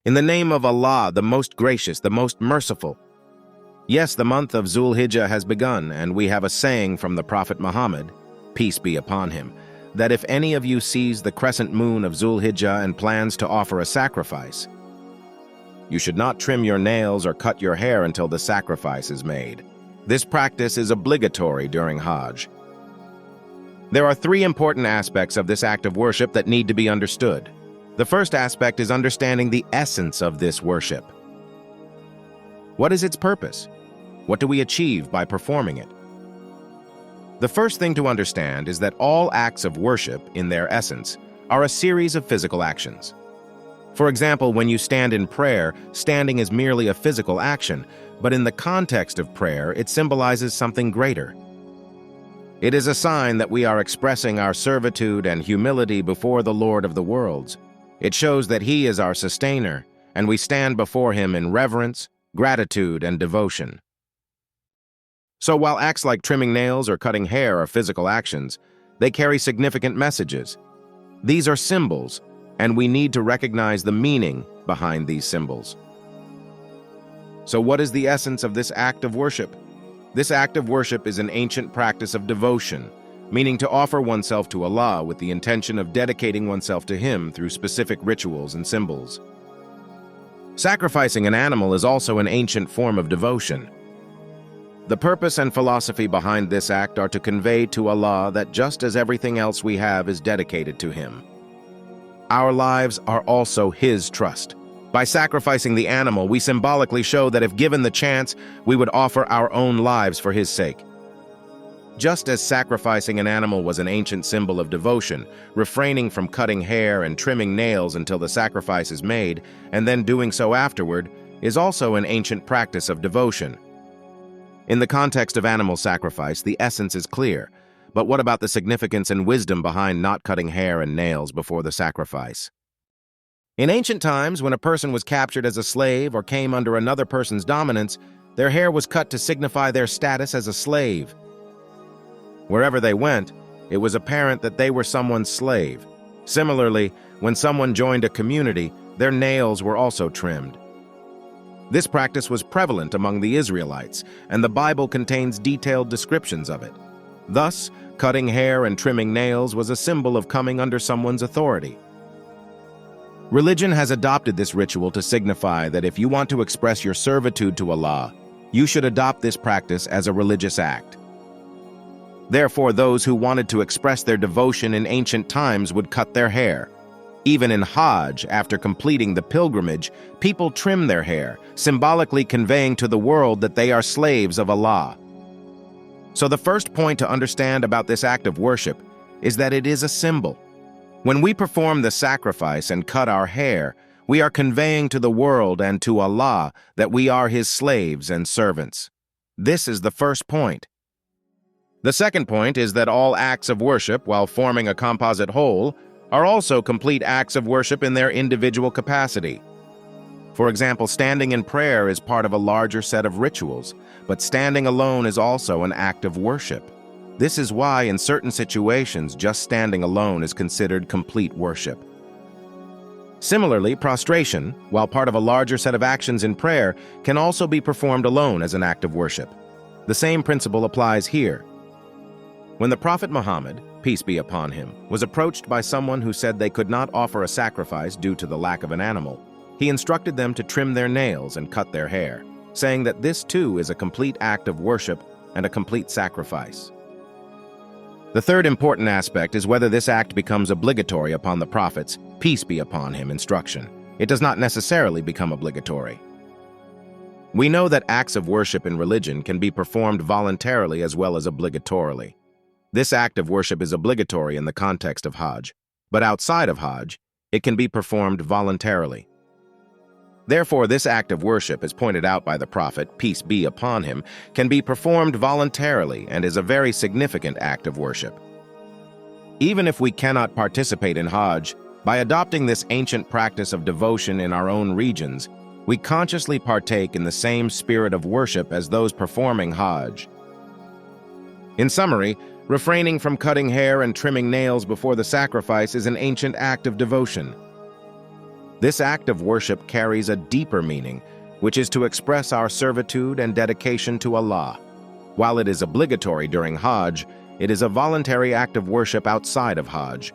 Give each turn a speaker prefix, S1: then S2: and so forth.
S1: In the name of Allah, the most gracious, the most merciful. Yes, the month of Zulhijja has begun, and we have a saying from the Prophet Muhammad, peace be upon him, that if any of you sees the crescent moon of Zulhijja and plans to offer a sacrifice, you should not trim your nails or cut your hair until the sacrifice is made. This practice is obligatory during Hajj. There are three important aspects of this act of worship that need to be understood. The first aspect is understanding the essence of this worship. What is its purpose? What do we achieve by performing it? The first thing to understand is that all acts of worship, in their essence, are a series of physical actions. For example, when you stand in prayer, standing is merely a physical action, but in the context of prayer, it symbolizes something greater. It is a sign that we are expressing our servitude and humility before the Lord of the worlds. It shows that He is our sustainer, and we stand before Him in reverence, gratitude, and devotion. So while acts like trimming nails or cutting hair are physical actions, they carry significant messages. These are symbols, and we need to recognize the meaning behind these symbols. So what is the essence of this act of worship? This act of worship is an ancient practice of devotion, meaning to offer oneself to Allah with the intention of dedicating oneself to Him through specific rituals and symbols. Sacrificing an animal is also an ancient form of devotion. The purpose and philosophy behind this act are to convey to Allah that just as everything else we have is dedicated to Him, our lives are also His trust. By sacrificing the animal, we symbolically show that if given the chance, we would offer our own lives for His sake. Just as sacrificing an animal was an ancient symbol of devotion, refraining from cutting hair and trimming nails until the sacrifice is made, and then doing so afterward, is also an ancient practice of devotion. In the context of animal sacrifice, the essence is clear, but what about the significance and wisdom behind not cutting hair and nails before the sacrifice? In ancient times, when a person was captured as a slave or came under another person's dominance, their hair was cut to signify their status as a slave. Wherever they went, it was apparent that they were someone's slave. Similarly, when someone joined a community, their nails were also trimmed. This practice was prevalent among the Israelites, and the Bible contains detailed descriptions of it. Thus, cutting hair and trimming nails was a symbol of coming under someone's authority. Religion has adopted this ritual to signify that if you want to express your servitude to Allah, you should adopt this practice as a religious act. Therefore, those who wanted to express their devotion in ancient times would cut their hair. Even in Hajj, after completing the pilgrimage, people trim their hair, symbolically conveying to the world that they are slaves of Allah. So the first point to understand about this act of worship is that it is a symbol. When we perform the sacrifice and cut our hair, we are conveying to the world and to Allah that we are His slaves and servants. This is the first point. The second point is that all acts of worship, while forming a composite whole, are also complete acts of worship in their individual capacity. For example, standing in prayer is part of a larger set of rituals, but standing alone is also an act of worship. This is why, in certain situations, just standing alone is considered complete worship. Similarly, prostration, while part of a larger set of actions in prayer, can also be performed alone as an act of worship. The same principle applies here. When the Prophet Muhammad, peace be upon him, was approached by someone who said they could not offer a sacrifice due to the lack of an animal, he instructed them to trim their nails and cut their hair, saying that this too is a complete act of worship and a complete sacrifice. The third important aspect is whether this act becomes obligatory upon the Prophet's, peace be upon him, instruction. It does not necessarily become obligatory. We know that acts of worship in religion can be performed voluntarily as well as obligatorily. This act of worship is obligatory in the context of Hajj, but outside of Hajj, it can be performed voluntarily. Therefore, this act of worship, as pointed out by the Prophet, peace be upon him, can be performed voluntarily and is a very significant act of worship. Even if we cannot participate in Hajj, by adopting this ancient practice of devotion in our own regions, we consciously partake in the same spirit of worship as those performing Hajj. In summary, refraining from cutting hair and trimming nails before the sacrifice is an ancient act of devotion. This act of worship carries a deeper meaning, which is to express our servitude and dedication to Allah. While it is obligatory during Hajj, it is a voluntary act of worship outside of Hajj,